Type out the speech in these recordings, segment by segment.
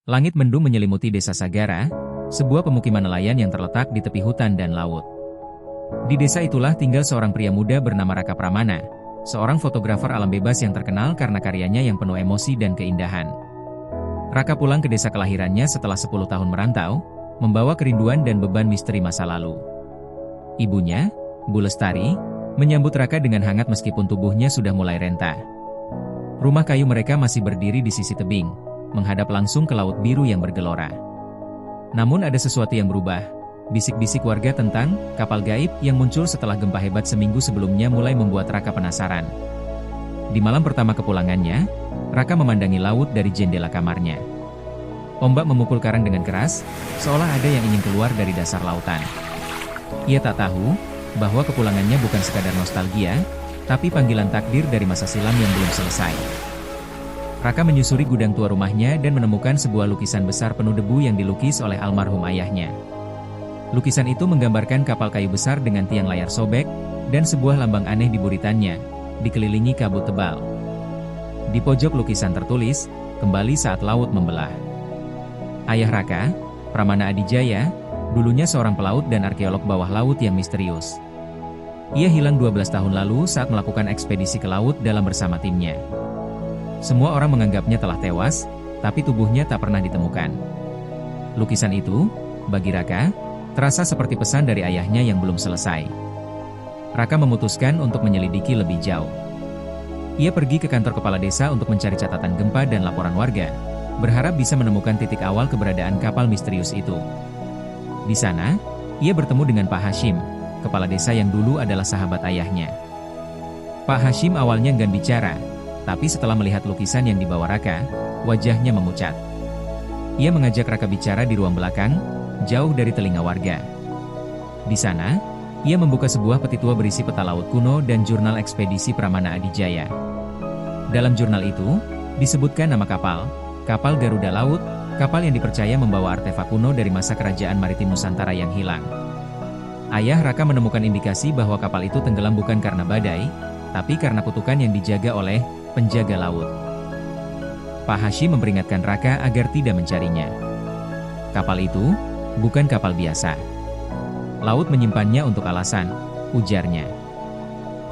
Langit mendung menyelimuti desa Sagara, sebuah pemukiman nelayan yang terletak di tepi hutan dan laut. Di desa itulah tinggal seorang pria muda bernama Raka Pramana, seorang fotografer alam bebas yang terkenal karena karyanya yang penuh emosi dan keindahan. Raka pulang ke desa kelahirannya setelah 10 tahun merantau, membawa kerinduan dan beban misteri masa lalu. Ibunya, Bu Lestari, menyambut Raka dengan hangat meskipun tubuhnya sudah mulai renta. Rumah kayu mereka masih berdiri di sisi tebing, menghadap langsung ke laut biru yang bergelora. Namun ada sesuatu yang berubah. Bisik-bisik warga tentang kapal gaib yang muncul setelah gempa hebat seminggu sebelumnya mulai membuat Raka penasaran. Di malam pertama kepulangannya, Raka memandangi laut dari jendela kamarnya. Ombak memukul karang dengan keras, seolah ada yang ingin keluar dari dasar lautan. Ia tak tahu bahwa kepulangannya bukan sekadar nostalgia, tapi panggilan takdir dari masa silam yang belum selesai. Raka menyusuri gudang tua rumahnya dan menemukan sebuah lukisan besar penuh debu yang dilukis oleh almarhum ayahnya. Lukisan itu menggambarkan kapal kayu besar dengan tiang layar sobek, dan sebuah lambang aneh di buritannya, dikelilingi kabut tebal. Di pojok lukisan tertulis, "Kembali saat laut membelah." Ayah Raka, Pramana Adijaya, dulunya seorang pelaut dan arkeolog bawah laut yang misterius. Ia hilang 12 tahun lalu saat melakukan ekspedisi ke laut dalam bersama timnya. Semua orang menganggapnya telah tewas, tapi tubuhnya tak pernah ditemukan. Lukisan itu, bagi Raka, terasa seperti pesan dari ayahnya yang belum selesai. Raka memutuskan untuk menyelidiki lebih jauh. Ia pergi ke kantor kepala desa untuk mencari catatan gempa dan laporan warga, berharap bisa menemukan titik awal keberadaan kapal misterius itu. Di sana, ia bertemu dengan Pak Hashim, kepala desa yang dulu adalah sahabat ayahnya. Pak Hashim awalnya enggan bicara, tapi setelah melihat lukisan yang dibawa Raka, wajahnya memucat. Ia mengajak Raka bicara di ruang belakang, jauh dari telinga warga. Di sana, ia membuka sebuah peti tua berisi peta laut kuno dan jurnal ekspedisi Pramana Adijaya. Dalam jurnal itu, disebutkan nama kapal Garuda Laut, kapal yang dipercaya membawa artefak kuno dari masa kerajaan maritim Nusantara yang hilang. Ayah Raka menemukan indikasi bahwa kapal itu tenggelam bukan karena badai, tapi karena kutukan yang dijaga oleh penjaga laut. Pak Hashim memperingatkan Raka agar tidak mencarinya. Kapal itu bukan kapal biasa. Laut menyimpannya untuk alasan, ujarnya.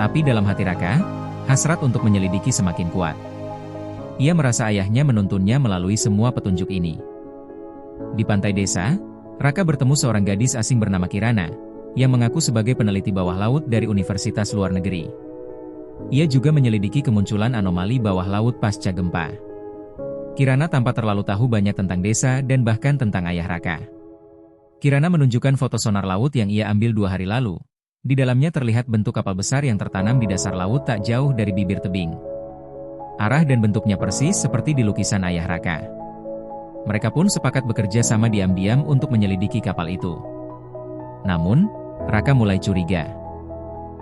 Tapi dalam hati Raka, hasrat untuk menyelidiki semakin kuat. Ia merasa ayahnya menuntunnya melalui semua petunjuk ini. Di pantai desa, Raka bertemu seorang gadis asing bernama Kirana, yang mengaku sebagai peneliti bawah laut dari universitas luar negeri. Ia juga menyelidiki kemunculan anomali bawah laut pasca gempa. Kirana tanpa terlalu tahu banyak tentang desa dan bahkan tentang ayah Raka. Kirana menunjukkan foto sonar laut yang ia ambil 2 hari lalu. Di dalamnya terlihat bentuk kapal besar yang tertanam di dasar laut tak jauh dari bibir tebing. Arah dan bentuknya persis seperti di lukisan ayah Raka. Mereka pun sepakat bekerja sama diam-diam untuk menyelidiki kapal itu. Namun, Raka mulai curiga.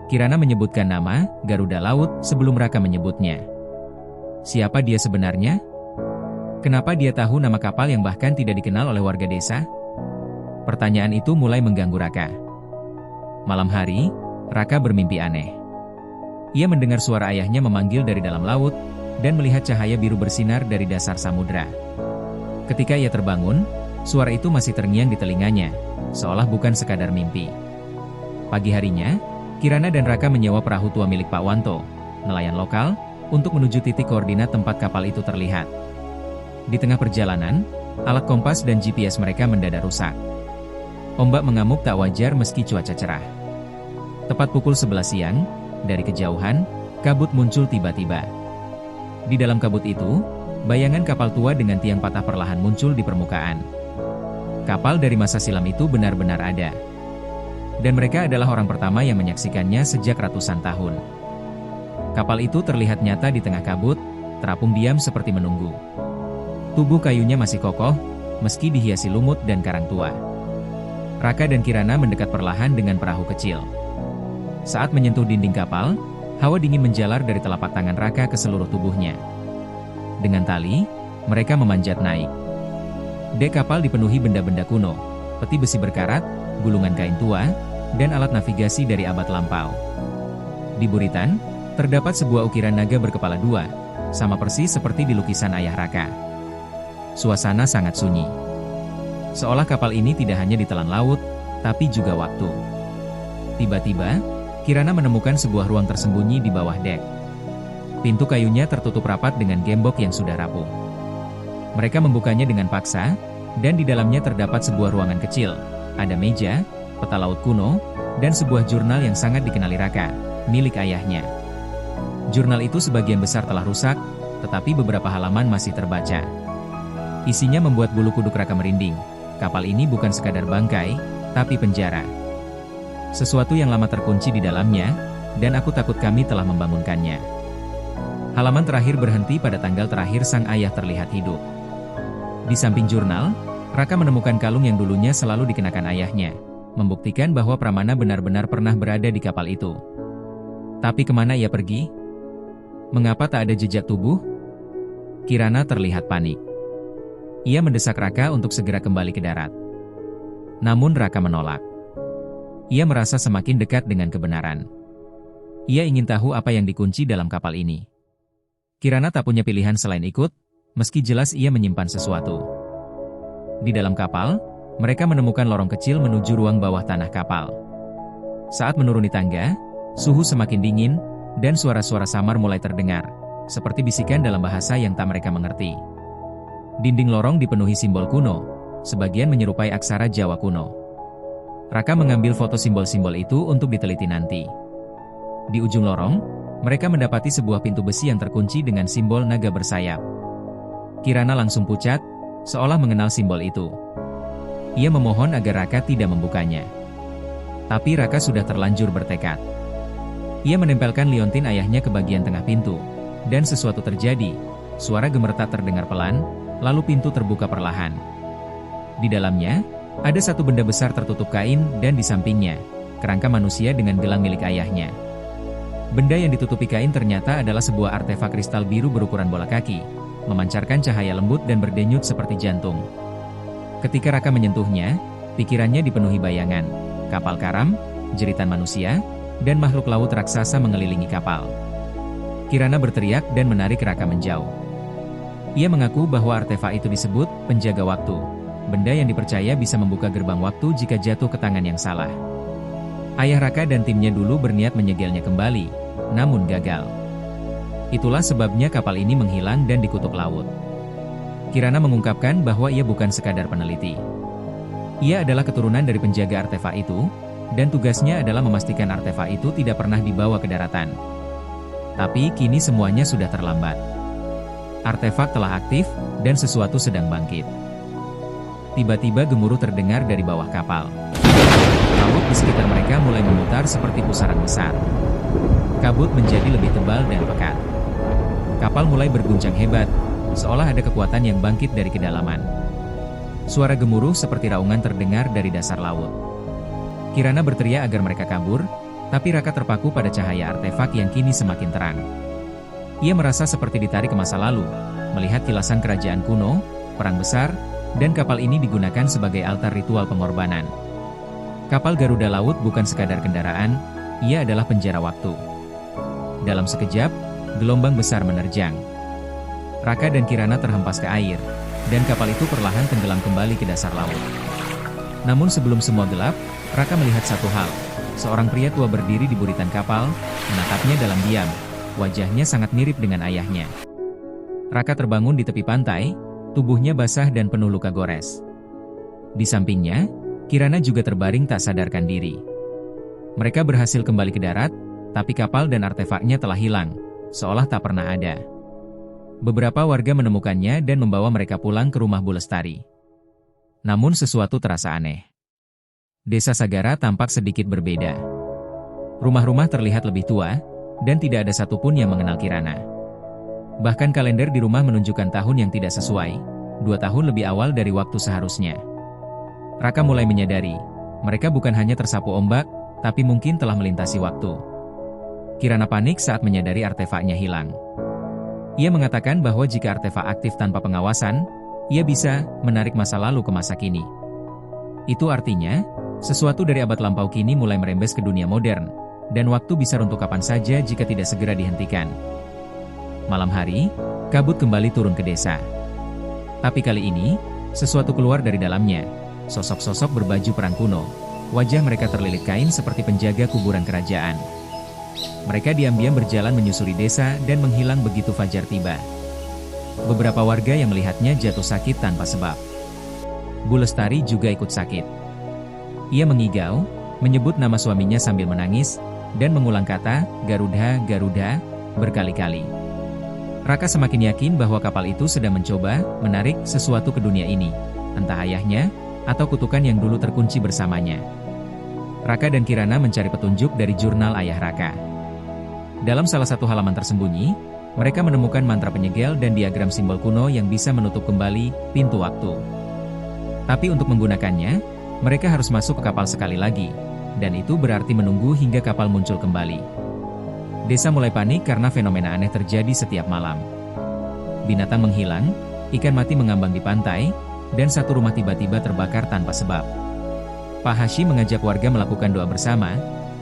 Kirana menyebutkan nama Garuda Laut sebelum Raka menyebutnya. Siapa dia sebenarnya? Kenapa dia tahu nama kapal yang bahkan tidak dikenal oleh warga desa? Pertanyaan itu mulai mengganggu Raka. Malam hari, Raka bermimpi aneh. Ia mendengar suara ayahnya memanggil dari dalam laut, dan melihat cahaya biru bersinar dari dasar samudra. Ketika ia terbangun, suara itu masih terngiang di telinganya, seolah bukan sekadar mimpi. Pagi harinya, Kirana dan Raka menyewa perahu tua milik Pak Wanto, nelayan lokal, untuk menuju titik koordinat tempat kapal itu terlihat. Di tengah perjalanan, alat kompas dan GPS mereka mendadak rusak. Ombak mengamuk tak wajar meski cuaca cerah. Tepat pukul 11 siang, dari kejauhan, kabut muncul tiba-tiba. Di dalam kabut itu, bayangan kapal tua dengan tiang patah perlahan muncul di permukaan. Kapal dari masa silam itu benar-benar ada. Dan mereka adalah orang pertama yang menyaksikannya sejak ratusan tahun. Kapal itu terlihat nyata di tengah kabut, terapung diam seperti menunggu. Tubuh kayunya masih kokoh, meski dihiasi lumut dan karang tua. Raka dan Kirana mendekat perlahan dengan perahu kecil. Saat menyentuh dinding kapal, hawa dingin menjalar dari telapak tangan Raka ke seluruh tubuhnya. Dengan tali, mereka memanjat naik. Dek kapal dipenuhi benda-benda kuno, peti besi berkarat, gulungan kain tua, dan alat navigasi dari abad lampau. Di buritan, terdapat sebuah ukiran naga berkepala 2, sama persis seperti di lukisan ayah Raka. Suasana sangat sunyi. Seolah kapal ini tidak hanya ditelan laut, tapi juga waktu. Tiba-tiba, Kirana menemukan sebuah ruang tersembunyi di bawah dek. Pintu kayunya tertutup rapat dengan gembok yang sudah rapuh. Mereka membukanya dengan paksa, dan di dalamnya terdapat sebuah ruangan kecil. Ada meja, peta laut kuno, dan sebuah jurnal yang sangat dikenali Raka, milik ayahnya. Jurnal itu sebagian besar telah rusak, tetapi beberapa halaman masih terbaca. Isinya membuat bulu kuduk Raka merinding. Kapal ini bukan sekadar bangkai, tapi penjara. Sesuatu yang lama terkunci di dalamnya, dan aku takut kami telah membangunkannya. Halaman terakhir berhenti pada tanggal terakhir sang ayah terlihat hidup. Di samping jurnal, Raka menemukan kalung yang dulunya selalu dikenakan ayahnya, membuktikan bahwa Pramana benar-benar pernah berada di kapal itu. Tapi kemana ia pergi? Mengapa tak ada jejak tubuh? Kirana terlihat panik. Ia mendesak Raka untuk segera kembali ke darat. Namun Raka menolak. Ia merasa semakin dekat dengan kebenaran. Ia ingin tahu apa yang dikunci dalam kapal ini. Kirana tak punya pilihan selain ikut, meski jelas ia menyimpan sesuatu. Di dalam kapal, mereka menemukan lorong kecil menuju ruang bawah tanah kapal. Saat menuruni tangga, suhu semakin dingin, dan suara-suara samar mulai terdengar, seperti bisikan dalam bahasa yang tak mereka mengerti. Dinding lorong dipenuhi simbol kuno, sebagian menyerupai aksara Jawa kuno. Raka mengambil foto simbol-simbol itu untuk diteliti nanti. Di ujung lorong, mereka mendapati sebuah pintu besi yang terkunci dengan simbol naga bersayap. Kirana langsung pucat, seolah mengenal simbol itu. Ia memohon agar Raka tidak membukanya. Tapi Raka sudah terlanjur bertekad. Ia menempelkan liontin ayahnya ke bagian tengah pintu, dan sesuatu terjadi. Suara gemeretak terdengar pelan, lalu pintu terbuka perlahan. Di dalamnya, ada satu benda besar tertutup kain dan di sampingnya, kerangka manusia dengan gelang milik ayahnya. Benda yang ditutupi kain ternyata adalah sebuah artefak kristal biru berukuran bola kaki, memancarkan cahaya lembut dan berdenyut seperti jantung. Ketika Raka menyentuhnya, pikirannya dipenuhi bayangan, kapal karam, jeritan manusia, dan makhluk laut raksasa mengelilingi kapal. Kirana berteriak dan menarik Raka menjauh. Ia mengaku bahwa artefak itu disebut penjaga waktu, benda yang dipercaya bisa membuka gerbang waktu jika jatuh ke tangan yang salah. Ayah Raka dan timnya dulu berniat menyegelnya kembali, namun gagal. Itulah sebabnya kapal ini menghilang dan dikutuk laut. Kirana mengungkapkan bahwa ia bukan sekadar peneliti. Ia adalah keturunan dari penjaga artefak itu, dan tugasnya adalah memastikan artefak itu tidak pernah dibawa ke daratan. Tapi kini semuanya sudah terlambat. Artefak telah aktif, dan sesuatu sedang bangkit. Tiba-tiba gemuruh terdengar dari bawah kapal. Laut di sekitar mereka mulai memutar seperti pusaran besar. Kabut menjadi lebih tebal dan pekat. Kapal mulai berguncang hebat, seolah ada kekuatan yang bangkit dari kedalaman. Suara gemuruh seperti raungan terdengar dari dasar laut. Kirana berteriak agar mereka kabur, tapi Raka terpaku pada cahaya artefak yang kini semakin terang. Ia merasa seperti ditarik ke masa lalu, melihat kilasan kerajaan kuno, perang besar, dan kapal ini digunakan sebagai altar ritual pengorbanan. Kapal Garuda Laut bukan sekadar kendaraan, ia adalah penjara waktu. Dalam sekejap, gelombang besar menerjang. Raka dan Kirana terhempas ke air, dan kapal itu perlahan tenggelam kembali ke dasar laut. Namun sebelum semua gelap, Raka melihat satu hal. Seorang pria tua berdiri di buritan kapal, menatapnya dalam diam. Wajahnya sangat mirip dengan ayahnya. Raka terbangun di tepi pantai, tubuhnya basah dan penuh luka gores. Di sampingnya, Kirana juga terbaring tak sadarkan diri. Mereka berhasil kembali ke darat, tapi kapal dan artefaknya telah hilang, seolah tak pernah ada. Beberapa warga menemukannya dan membawa mereka pulang ke rumah Bu Lestari. Namun sesuatu terasa aneh. Desa Sagara tampak sedikit berbeda. Rumah-rumah terlihat lebih tua, dan tidak ada satupun yang mengenal Kirana. Bahkan kalender di rumah menunjukkan tahun yang tidak sesuai, 2 tahun lebih awal dari waktu seharusnya. Raka mulai menyadari, mereka bukan hanya tersapu ombak, tapi mungkin telah melintasi waktu. Kirana panik saat menyadari artefaknya hilang. Ia mengatakan bahwa jika artefak aktif tanpa pengawasan, ia bisa menarik masa lalu ke masa kini. Itu artinya, sesuatu dari abad lampau kini mulai merembes ke dunia modern, dan waktu bisa runtuh kapan saja jika tidak segera dihentikan. Malam hari, kabut kembali turun ke desa. Tapi kali ini, sesuatu keluar dari dalamnya. Sosok-sosok berbaju perang kuno. Wajah mereka terlilit kain seperti penjaga kuburan kerajaan. Mereka diam-diam berjalan menyusuri desa dan menghilang begitu fajar tiba. Beberapa warga yang melihatnya jatuh sakit tanpa sebab. Bu Lestari juga ikut sakit. Ia mengigau, menyebut nama suaminya sambil menangis, dan mengulang kata, "Garuda, Garuda," berkali-kali. Raka semakin yakin bahwa kapal itu sedang mencoba menarik sesuatu ke dunia ini, entah ayahnya, atau kutukan yang dulu terkunci bersamanya. Raka dan Kirana mencari petunjuk dari jurnal ayah Raka. Dalam salah satu halaman tersembunyi, mereka menemukan mantra penyegel dan diagram simbol kuno yang bisa menutup kembali pintu waktu. Tapi untuk menggunakannya, mereka harus masuk ke kapal sekali lagi, dan itu berarti menunggu hingga kapal muncul kembali. Desa mulai panik karena fenomena aneh terjadi setiap malam. Binatang menghilang, ikan mati mengambang di pantai, dan satu rumah tiba-tiba terbakar tanpa sebab. Pak Hashim mengajak warga melakukan doa bersama,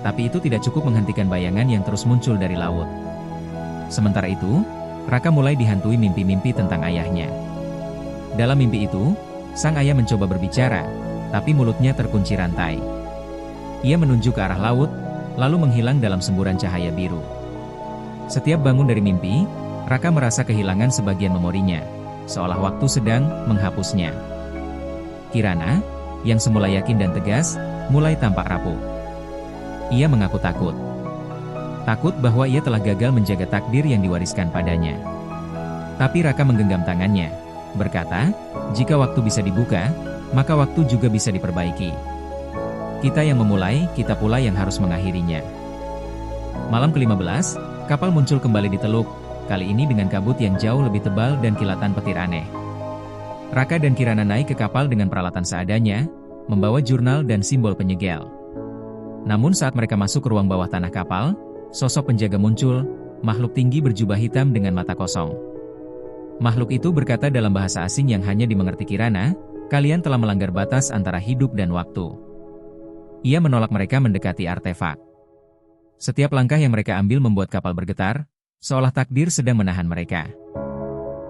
tapi itu tidak cukup menghentikan bayangan yang terus muncul dari laut. Sementara itu, Raka mulai dihantui mimpi-mimpi tentang ayahnya. Dalam mimpi itu, sang ayah mencoba berbicara, tapi mulutnya terkunci rantai. Ia menunjuk ke arah laut, lalu menghilang dalam semburan cahaya biru. Setiap bangun dari mimpi, Raka merasa kehilangan sebagian memorinya, seolah waktu sedang menghapusnya. Kirana, yang semula yakin dan tegas, mulai tampak rapuh. Ia mengaku takut. Takut bahwa ia telah gagal menjaga takdir yang diwariskan padanya. Tapi Raka menggenggam tangannya, berkata, "Jika waktu bisa dibuka, maka waktu juga bisa diperbaiki. Kita yang memulai, kita pula yang harus mengakhirinya." Malam ke-15, kapal muncul kembali di teluk, kali ini dengan kabut yang jauh lebih tebal dan kilatan petir aneh. Raka dan Kirana naik ke kapal dengan peralatan seadanya, membawa jurnal dan simbol penyegel. Namun saat mereka masuk ke ruang bawah tanah kapal, sosok penjaga muncul, makhluk tinggi berjubah hitam dengan mata kosong. Makhluk itu berkata dalam bahasa asing yang hanya dimengerti Kirana, "Kalian telah melanggar batas antara hidup dan waktu." Ia menolak mereka mendekati artefak. Setiap langkah yang mereka ambil membuat kapal bergetar, seolah takdir sedang menahan mereka.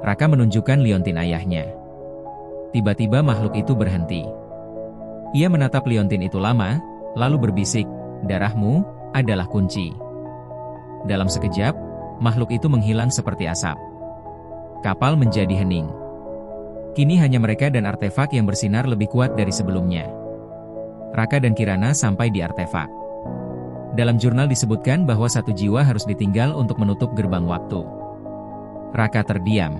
Raka menunjukkan liontin ayahnya. Tiba-tiba makhluk itu berhenti. Ia menatap liontin itu lama, lalu berbisik, "Darahmu adalah kunci." Dalam sekejap, makhluk itu menghilang seperti asap. Kapal menjadi hening. Kini hanya mereka dan artefak yang bersinar lebih kuat dari sebelumnya. Raka dan Kirana sampai di artefak. Dalam jurnal disebutkan bahwa satu jiwa harus ditinggal untuk menutup gerbang waktu. Raka terdiam.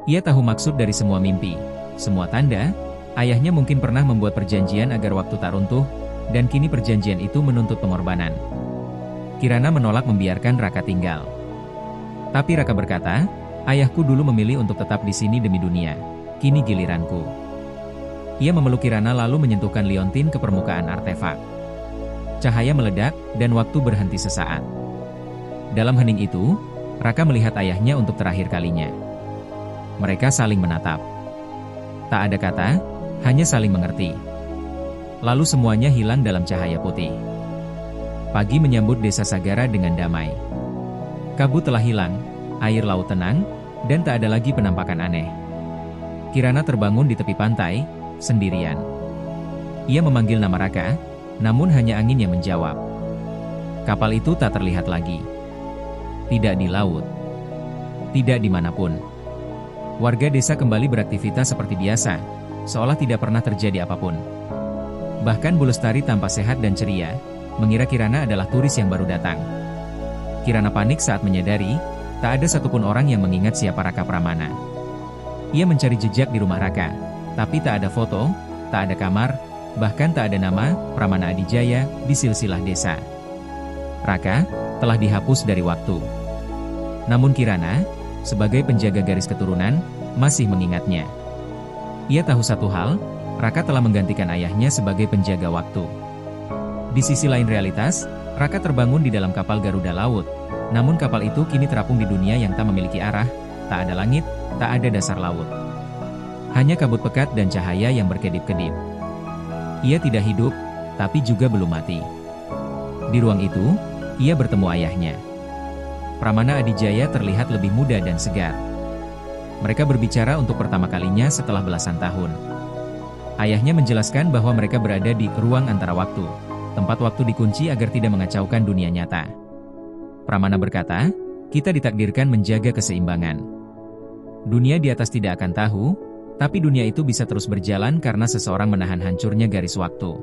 Ia tahu maksud dari semua mimpi, semua tanda. Ayahnya mungkin pernah membuat perjanjian agar waktu tak runtuh, dan kini perjanjian itu menuntut pengorbanan. Kirana menolak membiarkan Raka tinggal. Tapi Raka berkata, "Ayahku dulu memilih untuk tetap di sini demi dunia. Kini giliranku." Ia memeluk Kirana lalu menyentuhkan liontin ke permukaan artefak. Cahaya meledak, dan waktu berhenti sesaat. Dalam hening itu, Raka melihat ayahnya untuk terakhir kalinya. Mereka saling menatap. Tak ada kata, hanya saling mengerti. Lalu semuanya hilang dalam cahaya putih. Pagi menyambut desa Sagara dengan damai. Kabut telah hilang, air laut tenang, dan tak ada lagi penampakan aneh. Kirana terbangun di tepi pantai, sendirian. Ia memanggil nama Raka, namun hanya angin yang menjawab. Kapal itu tak terlihat lagi. Tidak di laut. Tidak dimanapun. Warga desa kembali beraktivitas seperti biasa, seolah tidak pernah terjadi apapun. Bahkan Bu Lestari tampak sehat dan ceria, mengira Kirana adalah turis yang baru datang. Kirana panik saat menyadari, tak ada satupun orang yang mengingat siapa Raka Pramana. Ia mencari jejak di rumah Raka, tapi tak ada foto, tak ada kamar, bahkan tak ada nama Pramana Adijaya di silsilah desa. Raka telah dihapus dari waktu. Namun Kirana, sebagai penjaga garis keturunan, masih mengingatnya. Ia tahu satu hal, Raka telah menggantikan ayahnya sebagai penjaga waktu. Di sisi lain realitas, Raka terbangun di dalam kapal Garuda Laut, namun kapal itu kini terapung di dunia yang tak memiliki arah, tak ada langit, tak ada dasar laut. Hanya kabut pekat dan cahaya yang berkedip-kedip. Ia tidak hidup, tapi juga belum mati. Di ruang itu, ia bertemu ayahnya. Pramana Adijaya terlihat lebih muda dan segar. Mereka berbicara untuk pertama kalinya setelah belasan tahun. Ayahnya menjelaskan bahwa mereka berada di ruang antara waktu. Tempat waktu dikunci agar tidak mengacaukan dunia nyata. Pramana berkata, kita ditakdirkan menjaga keseimbangan. Dunia di atas tidak akan tahu, tapi dunia itu bisa terus berjalan karena seseorang menahan hancurnya garis waktu.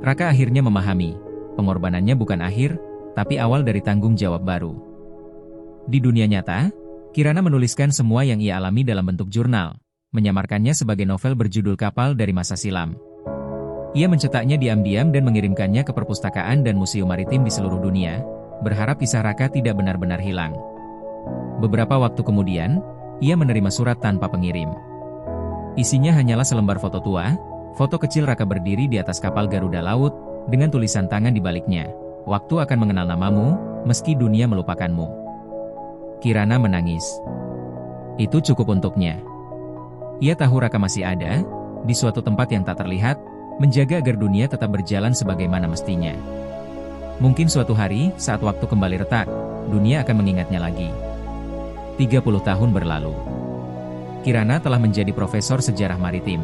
Raka akhirnya memahami, pengorbanannya bukan akhir, tapi awal dari tanggung jawab baru. Di dunia nyata, Kirana menuliskan semua yang ia alami dalam bentuk jurnal, menyamarkannya sebagai novel berjudul Kapal dari Masa Silam. Ia mencetaknya diam-diam dan mengirimkannya ke perpustakaan dan museum maritim di seluruh dunia, berharap kisah Raka tidak benar-benar hilang. Beberapa waktu kemudian, ia menerima surat tanpa pengirim. Isinya hanyalah selembar foto tua, foto kecil Raka berdiri di atas kapal Garuda Laut, dengan tulisan tangan di baliknya. Waktu akan mengenal namamu, meski dunia melupakanmu. Kirana menangis. Itu cukup untuknya. Ia tahu Raka masih ada, di suatu tempat yang tak terlihat, menjaga agar dunia tetap berjalan sebagaimana mestinya. Mungkin suatu hari, saat waktu kembali retak, dunia akan mengingatnya lagi. 30 tahun berlalu. Kirana telah menjadi profesor sejarah maritim.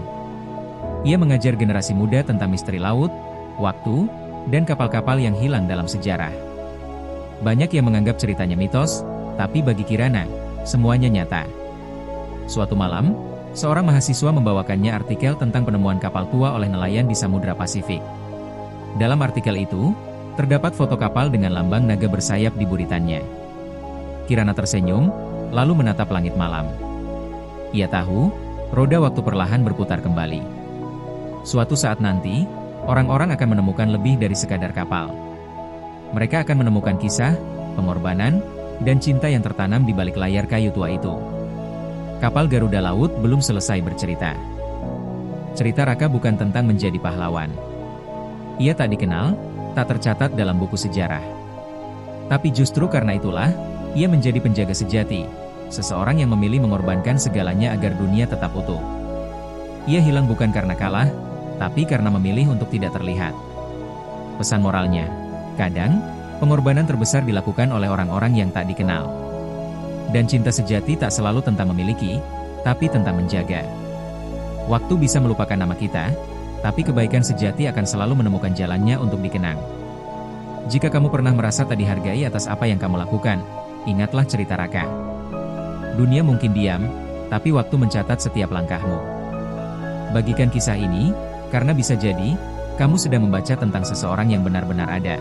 Ia mengajar generasi muda tentang misteri laut, waktu, dan kapal-kapal yang hilang dalam sejarah. Banyak yang menganggap ceritanya mitos, tapi bagi Kirana, semuanya nyata. Suatu malam, seorang mahasiswa membawakannya artikel tentang penemuan kapal tua oleh nelayan di Samudra Pasifik. Dalam artikel itu, terdapat foto kapal dengan lambang naga bersayap di buritannya. Kirana tersenyum, lalu menatap langit malam. Ia tahu, roda waktu perlahan berputar kembali. Suatu saat nanti, orang-orang akan menemukan lebih dari sekadar kapal. Mereka akan menemukan kisah, pengorbanan, dan cinta yang tertanam di balik layar kayu tua itu. Kapal Garuda Laut belum selesai bercerita. Cerita Raka bukan tentang menjadi pahlawan. Ia tak dikenal, tak tercatat dalam buku sejarah. Tapi justru karena itulah, ia menjadi penjaga sejati, seseorang yang memilih mengorbankan segalanya agar dunia tetap utuh. Ia hilang bukan karena kalah, tapi karena memilih untuk tidak terlihat. Pesan moralnya, kadang, pengorbanan terbesar dilakukan oleh orang-orang yang tak dikenal. Dan cinta sejati tak selalu tentang memiliki, tapi tentang menjaga. Waktu bisa melupakan nama kita, tapi kebaikan sejati akan selalu menemukan jalannya untuk dikenang. Jika kamu pernah merasa tak dihargai atas apa yang kamu lakukan, ingatlah cerita Raka. Dunia mungkin diam, tapi waktu mencatat setiap langkahmu. Bagikan kisah ini, karena bisa jadi, kamu sedang membaca tentang seseorang yang benar-benar ada.